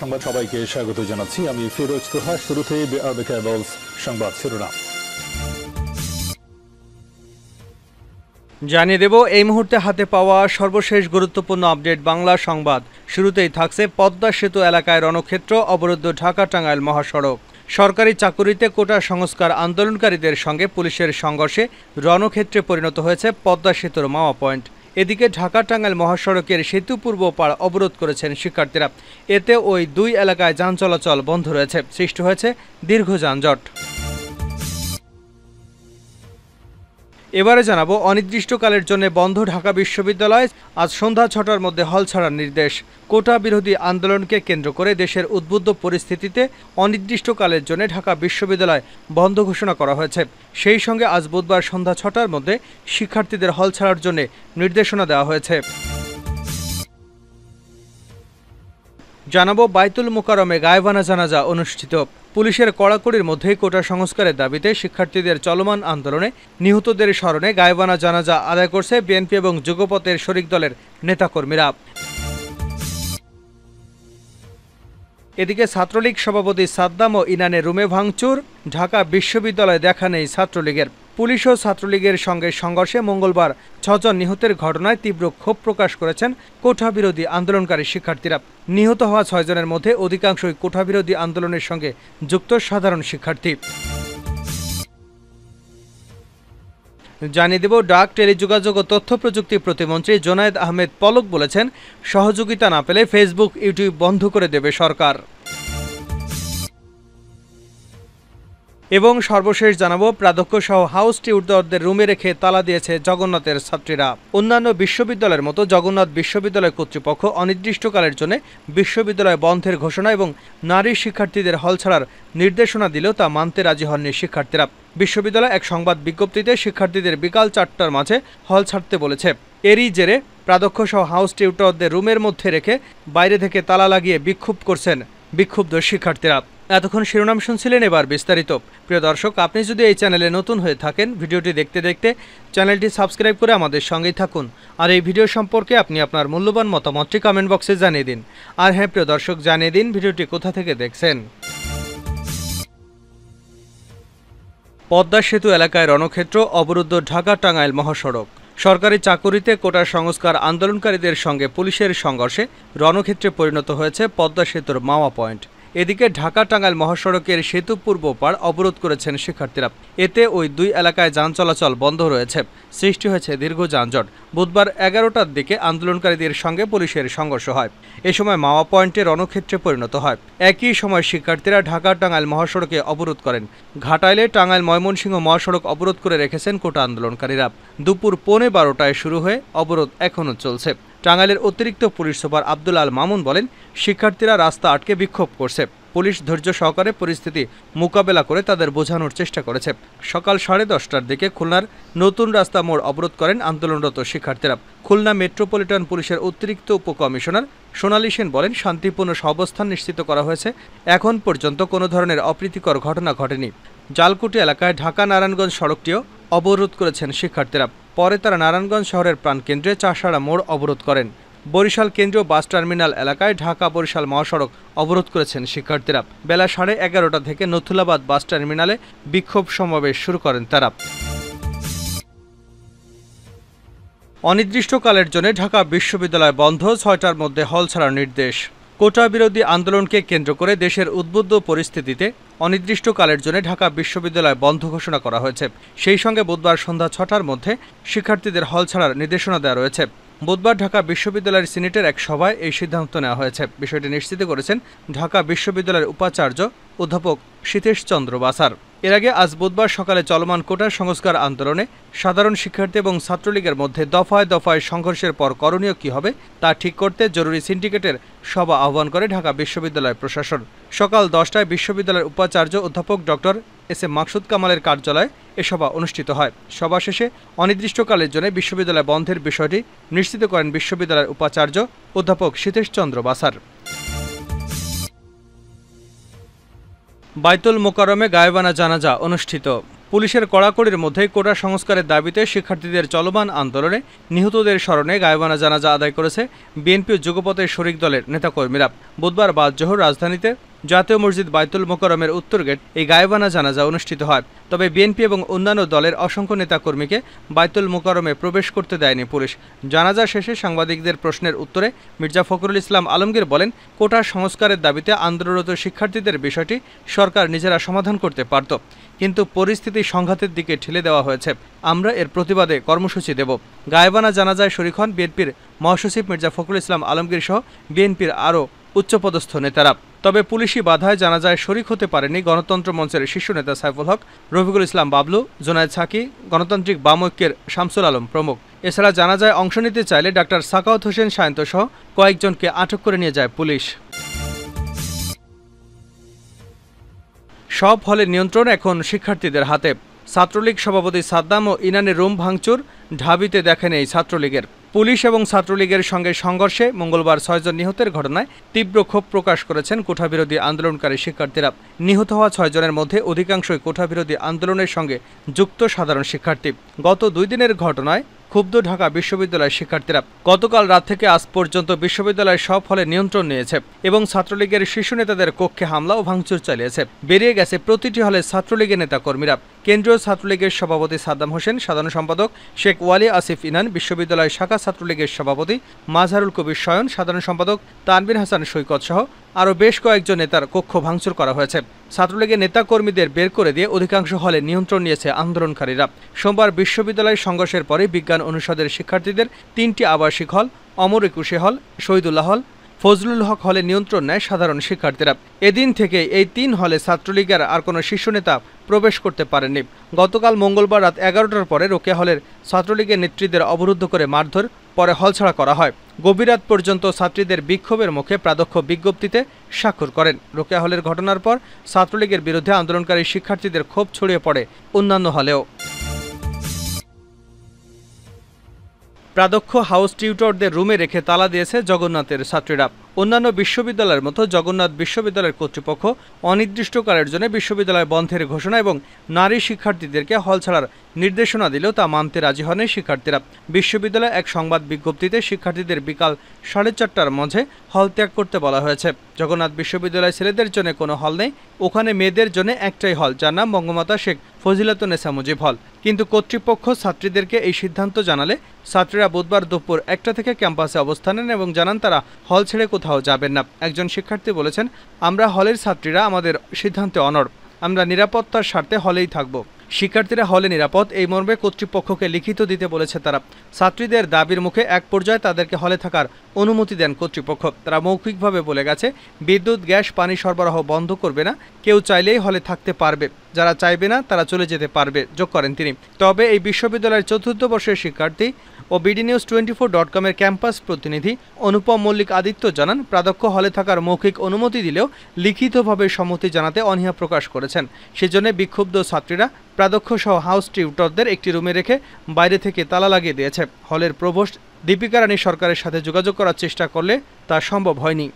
সংবাদ সবাইকে স্বাগত জানাচ্ছি। আমি ফিরোজ তোহা। শুরুতেই সংবাদ শিরোনাম জানিয়ে দেব এই মুহূর্তে হাতে পাওয়া সর্বশেষ গুরুত্বপূর্ণ আপডেট বাংলা সংবাদ। শুরুতেই থাকছে পদ্মা সেতু এলাকায় রণক্ষেত্র, অবরুদ্ধ ঢাকা টাঙ্গাইল মহাসড়ক। সরকারি চাকুরিতে কোটা সংস্কার আন্দোলনকারীদের সঙ্গে পুলিশের সংঘর্ষে রণক্ষেত্রে পরিণত হয়েছে পদ্মা সেতুর মাওয়া পয়েন্ট। এদিকে ঢাকা টাঙ্গাইল মহাসড়কের সেতু পূর্ব পাড় অবরোধ করেছেন শিক্ষার্থীরা। এতে ওই দুই এলাকায় যান চলাচল বন্ধ রয়েছে, সৃষ্টি হয়েছে দীর্ঘ যানজট। এবারে জানাবো অনির্দিষ্টকালের জন্য বন্ধ ঢাকা বিশ্ববিদ্যালয়। আজ সন্ধ্যা ৬টার মধ্যে হল ছাড়ার নির্দেশ। কোটা বিরোধী আন্দোলনকে কেন্দ্র করে দেশের উদ্বুদ্ধ পরিস্থিতিতে অনির্দিষ্টকালের জন্য ঢাকা বিশ্ববিদ্যালয় বন্ধ ঘোষণা করা হয়েছে। সেই সঙ্গে আজ বুধবার সন্ধ্যা ৬টার মধ্যে শিক্ষার্থীদের হল ছাড়ার জন্য নির্দেশনা দেওয়া হয়েছে। জানাবো বাইতুল মোকাররমে গায়েবানা জানাজা অনুষ্ঠিত। পুলিশের কড়াকড়ির মধ্যেই কোটা সংস্কারের দাবিতে শিক্ষার্থীদের চলমান আন্দোলনে নিহতদের স্মরণে গায়েবানা জানাজা আদায় করছে বিএনপি এবং যুগপথের শরিক দলের নেতাকর্মীরা। এদিকে ছাত্রলীগ সভাপতি সাদ্দাম ও ইনানের রুমে ভাঙচুর, ঢাকা বিশ্ববিদ্যালয়ে দেখা নেই ছাত্রলীগের। পুলিশ ও ছাত্রলীগের সঙ্গে সংঘর্ষে মঙ্গলবার ৬ জন নিহতের ঘটনায় তীব্র ক্ষোভ প্রকাশ করেছেন কোটা বিরোধী আন্দোলনকারী শিক্ষার্থীরা। নিহত হওয়া ৬ জনের মধ্যে অধিকাংশই কোটা বিরোধী আন্দোলনের সঙ্গে যুক্ত সাধারণ শিক্ষার্থী। জানিয়ে দেব ডাক, টেলিযোগাযোগ ও তথ্য প্রযুক্তি প্রতিমন্ত্রী জোনায়েদ আহমেদ পলক বলেছেন, সহযোগিতা না পেলে ফেসবুক, ইউটিউব বন্ধ করে দেবে সরকার। এবং সর্বশেষ জানাবো প্রাধ্যক্ষ সহ হাউস টিউটরদের রুমে রেখে তালা দিয়েছে জগন্নাথের ছাত্রীরা। অন্যান্য বিশ্ববিদ্যালয়ের মতো জগন্নাথ বিশ্ববিদ্যালয় কর্তৃপক্ষ অনির্দিষ্টকালের জন্য বিশ্ববিদ্যালয় বন্ধের ঘোষণা এবং নারী শিক্ষার্থীদের হল ছাড়ার নির্দেশনা দিলেও তা মানতে রাজি হননি শিক্ষার্থীরা। বিশ্ববিদ্যালয় এক সংবাদ বিজ্ঞপ্তিতে শিক্ষার্থীদের বিকাল ৪টার মাঝে হল ছাড়তে বলেছে। এরই জেরে প্রাধ্যক্ষ সহ হাউস টিউটরদের রুমের মধ্যে রেখে বাইরে থেকে তালা লাগিয়ে বিক্ষোভ করছেন বিক্ষুব্ধ শিক্ষার্থীরা। এতক্ষণ শিরোনাম শুনছিলেন, এবার বিস্তারিত। প্রিয় দর্শক, আপনি যদি এই চ্যানেলে নতুন হয়ে থাকেন, ভিডিওটি দেখতে দেখতে চ্যানেলটি সাবস্ক্রাইব করে আমাদের সঙ্গেই থাকুন। আর এই ভিডিও সম্পর্কে আপনি আপনার মূল্যবান মতামতটি কমেন্ট বক্সে জানিয়ে দিন। আর হ্যাঁ প্রিয় দর্শক, জানিয়ে দিন ভিডিওটি কোথা থেকে দেখছেন। পদ্মা সেতু এলাকায় রণক্ষেত্র, অবরুদ্ধ ঢাকা টাঙ্গাইল মহাসড়ক। সরকারি চাকুরিতে কোটা সংস্কার আন্দোলনকারীদের সঙ্গে পুলিশের সংঘর্ষে রণক্ষেত্রে পরিণত হয়েছে পদ্মা সেতুর মাওয়া পয়েন্ট। এদিকে ঢাকা টাঙ্গাইল মহাসড়কের সেতু পূর্ব পাড় অবরোধ করেছেন শিক্ষার্থীরা। এতে ওই দুই এলাকায় যান চলাচল বন্ধ রয়েছে, সৃষ্টি হয়েছে দীর্ঘ যানজট। বুধবার ১১টার দিকে আন্দোলনকারীদের সঙ্গে পুলিশের সংঘর্ষ হয়। এ সময় মাওয়া পয়েন্টে রণক্ষেত্রে পরিণত হয়। একই সময় শিক্ষার্থীরা ঢাকা টাঙ্গাইল মহাসড়কে অবরোধ করেন। ঘাটাইলে টাঙ্গাইল ময়মনসিংহ মহাসড়ক অবরোধ করে রেখেছেন কোটা আন্দোলনকারীরা। দুপুর ১:১৫টায় শুরু হয়ে অবরোধ এখনও চলছে। টাঙ্গাইলের অতিরিক্ত পুলিশ সুপার আব্দুল আল মামুন বলেন, শিক্ষার্থীরা রাস্তা আটকে বিক্ষোভ করছে। পুলিশ ধৈর্য সহকারে পরিস্থিতি মোকাবেলা করে তাদের বোঝানোর চেষ্টা করেছে। সকাল 10:30টার দিকে খুলনার নতুন রাস্তা মোড় অবরোধ করেন আন্দোলনরত শিক্ষার্থীরা। খুলনা মেট্রোপলিটন পুলিশের অতিরিক্ত উপকমিশনার সোনালী সেন বলেন, শান্তিপূর্ণ সহাবস্থান নিশ্চিত করা হয়েছে। এখন পর্যন্ত কোনো ধরনের অপ্রীতিকর ঘটনা ঘটেনি। জালকুটি এলাকায় ঢাকা নারায়ণগঞ্জ সড়কটিও অবরোধ করেছেন শিক্ষার্থীরা। পরে তারা নারায়ণগঞ্জ শহরের প্রাণকেন্দ্রে চাষাড়া মোড় অবরোধ করেন। বরিশাল কেন্দ্রীয় বাস টার্মিনাল এলাকায় ঢাকা বরিশাল মহাসড়ক অবরোধ করেছেন শিক্ষার্থীরা। বেলা 11:30টা থেকে নথুলাবাদ বাস টার্মিনালে বিক্ষোভ সমাবেশ শুরু করেন তারা। অনির্দিষ্টকালের জন্য ঢাকা বিশ্ববিদ্যালয় বন্ধ, ৬টার মধ্যে হল ছাড়ার নির্দেশ। কোটা বিরোধী আন্দোলনকে কেন্দ্র করে দেশের উদ্বুদ্ধ পরিস্থিতিতে অনির্দিষ্টকালের জন্য ঢাকা বিশ্ববিদ্যালয় বন্ধ ঘোষণা করা হয়েছে। সেই সঙ্গে বুধবার সন্ধ্যা ৬টার মধ্যে শিক্ষার্থীদের হল ছাড়ার নির্দেশনা দেওয়া রয়েছে। বুধবার ঢাকা বিশ্ববিদ্যালয়ের সিনেটের এক সভায় এই সিদ্ধান্ত নেওয়া হয়েছে। বিষয়টি নিশ্চিত করেছেন ঢাকা বিশ্ববিদ্যালয়ের উপাচার্য অধ্যাপক সীতেশ চন্দ্র বাসার। এর আগে আজ বুধবার সকালে চলমান কোটা সংস্কার আন্দোলনে সাধারণ শিক্ষার্থী এবং ছাত্রলীগের মধ্যে দফায় দফায় সংঘর্ষের পর করণীয় কী হবে তা ঠিক করতে জরুরি সিন্ডিকেটের সভা আহ্বান করে ঢাকা বিশ্ববিদ্যালয় প্রশাসন। সকাল 10টায় বিশ্ববিদ্যালয়ের উপাচার্য অধ্যাপক ডক্টর এস.এম. মাকসুদ কামালের কার্যালয়ে এ সভা অনুষ্ঠিত হয়। সভা শেষে অনির্দিষ্টকালের জন্য বিশ্ববিদ্যালয় বন্ধের বিষয়টি নিশ্চিত করেন বিশ্ববিদ্যালয়ের উপাচার্য অধ্যাপক সীতেশ চন্দ্র বাসার। বাইতুল মোকাররমে গায়েবানা জানাজা অনুষ্ঠিত। পুলিশের কড়াকড়ির মধ্যে কোটা সংস্কারের দাবিতে শিক্ষার্থীদের চলমান আন্দোলনে নিহতদের স্মরণে গায়েবানা জানাজা আদায় করেছে বিএনপি যুগপথের শরিক দলের নেতাকর্মীরা। বুধবার বাদ জোহর রাজধানীতে জাতীয় মসজিদ বাইতুল মোকাররমের উত্তর গেট এই গায়েবানা জানাজা অনুষ্ঠিত হয়। তবে বিএনপি এবং অন্যান্য দলের অসংখ্য নেতাকর্মীকে বাইতুল মোকাররমে প্রবেশ করতে দেয়নি পুলিশ। জানাজা শেষে সাংবাদিকদের প্রশ্নের উত্তরে মির্জা ফখরুল ইসলাম আলমগীর বলেন, কোটা সংস্কারের দাবিতে আন্দোলনরত শিক্ষার্থীদের বিষয়টি সরকার নিজেরা সমাধান করতে পারত, কিন্তু পরিস্থিতি সংঘাতের দিকে ঠেলে দেওয়া হয়েছে। আমরা এর প্রতিবাদে কর্মসূচি দেব। গায়েবানা জানাজায় শরীক হন বিএনপির মহাসচিব মির্জা ফখরুল ইসলাম আলমগীর সহ বিএনপির আরও উচ্চপদস্থ নেতারা। তবে পুলিশি বাধায় জানাজায় শরিক হতে পারেনি গণতন্ত্র মঞ্চের শীর্ষ নেতা সাইফুল হক, রফিকুল ইসলাম বাবলু, জোনায়েদ সাকি, গণতান্ত্রিক বাম ঐক্যের শামসুল আলম প্রমুখ। এছাড়া জানাজায় অংশ নিতে চাইলে ডাক্তার সাকাওয়াত হোসেন সায়ন্ত সহ কয়েকজনকে আটক করে নিয়ে যায় পুলিশ। সব হলের নিয়ন্ত্রণ এখন শিক্ষার্থীদের হাতে। ছাত্রলীগ সভাপতি সাদ্দাম ও ইনানের রুম ভাঙচুর ঢাবিতে দেখেন এই ছাত্রলীগের। পুলিশ এবং ছাত্রলীগের সঙ্গে সংঘর্ষে মঙ্গলবার 6 জন নিহতের ঘটনায় তীব্র ক্ষোভ প্রকাশ করেছেন কোটাবিরোধী আন্দোলনকারী শিক্ষার্থীরা। নিহত হওয়া 6 জনের মধ্যে অধিকাংশই কোটাবিরোধী আন্দোলনের সঙ্গে যুক্ত সাধারণ শিক্ষার্থী। গত 2 দিনের ঘটনায় ক্ষুব্ধ ঢাকা বিশ্ববিদ্যালয়ের শিক্ষার্থীরা গতকাল রাত থেকে আজ পর্যন্ত বিশ্ববিদ্যালয়ের সব হলে নিয়ন্ত্রণ নিয়েছে এবং ছাত্রলীগের শীর্ষ নেতাদের কক্ষে হামলা ও ভাঙচুর চালিয়েছে। বেরিয়ে গেছে প্রতিটি হলে ছাত্রলীগের নেতাকর্মীরা। কেন্দ্রীয় ছাত্রলীগের সভাপতি সাদ্দাম হোসেন, সাধারণ সম্পাদক শেখ ওয়ালি আসিফ ইনান, বিশ্ববিদ্যালয় শাখা ছাত্রলীগের সভাপতি মাজহারুল কবির শয়ন, সাধারণ সম্পাদক তানভীর হাসান সৈকত সহ আরও বেশ কয়েকজন নেতার কক্ষ ভাঙচুর করা হয়েছে। ছাত্রলীগের নেতাকর্মীদের বের করে দিয়ে অধিকাংশ হলে নিয়ন্ত্রণ নিয়েছে আন্দোলনকারীরা। সোমবার বিশ্ববিদ্যালয়ের সংঘর্ষের পরে বিজ্ঞান অনুষদের শিক্ষার্থীদের 3টি আবাসিক হল, অমর একুশে হল, শহীদুল্লাহ হল, ফজলুল হক হলে নিয়ন্ত্রণ নেয় সাধারণ শিক্ষার্থীরা। এদিন থেকে এই 3 হলে ছাত্রলীগের আর কোনো শীর্ষ নেতা প্রবেশ করতে পারেননি। গতকাল মঙ্গলবার রাত 11টার পরে রোকেয়া হলের ছাত্রলীগের নেতৃত্বের অবরুদ্ধ করে মারধর, পরে হল ছাড়া করা হয়। গভীর রাত পর্যন্ত ছাত্রীদের বিক্ষোভের মুখে প্রাধ্যক্ষ বিজ্ঞপ্তিতে স্বাক্ষর করেন। রোকেয়া হলের ঘটনার পর ছাত্রলীগের বিরুদ্ধে আন্দোলনকারী শিক্ষার্থীদের ক্ষোভ ছড়িয়ে পড়ে অন্যান্য হলেও। প্রাধ্যক্ষ হাউস টিউটরদের রুমে রেখে তালা দিয়েছে জগন্নাথের ছাত্রীরা। অন্যান্য বিশ্ববিদ্যালয়ের মতো জগন্নাথ বিশ্ববিদ্যালয়ের কর্তৃপক্ষ অনির্দিষ্টকালের জন্য বিশ্ববিদ্যালয় বন্ধের ঘোষণা এবং নারী শিক্ষার্থীদেরকে হল ছাড়ার নির্দেশনা দিলেও তা মানতে রাজি হননি শিক্ষার্থীরা। বিশ্ববিদ্যালয়ে এক সংবাদ বিজ্ঞপ্তিতে শিক্ষার্থীদের বিকাল 4:30টার মাঝে হল ত্যাগ করতে বলা হয়েছে। জগন্নাথ বিশ্ববিদ্যালয় ছেলেদের জন্য কোনো হল নেই, ওখানে মেয়েদের জন্য একটাই হল, যার নাম বঙ্গমাতা শেখ ফজিলাতুন্নেসা মুজিব হল। কিন্তু কর্তৃপক্ষ ছাত্রীদেরকে এই সিদ্ধান্ত জানালে ছাত্রীরা বুধবার দুপুর 1টা থেকে ক্যাম্পাসে অবস্থান নেন এবং জানান তারা হল ছেড়ে কোথাও যাবেন না। একজন শিক্ষার্থী বলেছেন, আমরা হলের ছাত্রীরা আমাদের সিদ্ধান্তে অনড়, আমরা নিরাপত্তার স্বার্থে হলেই থাকব। শিক্ষার্থীরা হলে নিরাপদ এই মর্মে কর্তৃপক্ষকে লিখিত দিতে বলেছে তারা। ছাত্রীদের দাবির মুখে এক পর্যায়ে তাদেরকে হলে থাকার অনুমতি দেন কর্তৃপক্ষ। তারা মৌখিকভাবে বলে গেছে বিদ্যুৎ, গ্যাস, পানি সরবরাহ বন্ধ করবে না, কেউ চাইলেই হলে থাকতে পারবে, যারা চাইবে না তারা চলে যেতে পারবে, যোগ করেন তিনি। তবে এই বিশ্ববিদ্যালয়ের 4র্থ বর্ষের শিক্ষার্থী ও BDNews24.com এর ক্যাম্পাস প্রতিনিধি অনুপম মল্লিক আদিত্য জানান, প্রাধ্যক্ষ হলে থাকার মৌখিক অনুমতি দিলেও লিখিতভাবে সম্মতি জানাতে অনীহা প্রকাশ করেছেন। সেজন্য বিক্ষুব্ধ ছাত্রীরা প্রাধ্যক্ষ সহ হাউস টিউটরদের একটি রুমে রেখে বাইরে থেকে তালা লাগিয়ে দিয়েছে। হলের প্রভোস্ট দীপিকা রানী সরকারের সাথে যোগাযোগ করার চেষ্টা করলে তা সম্ভব হয়নি।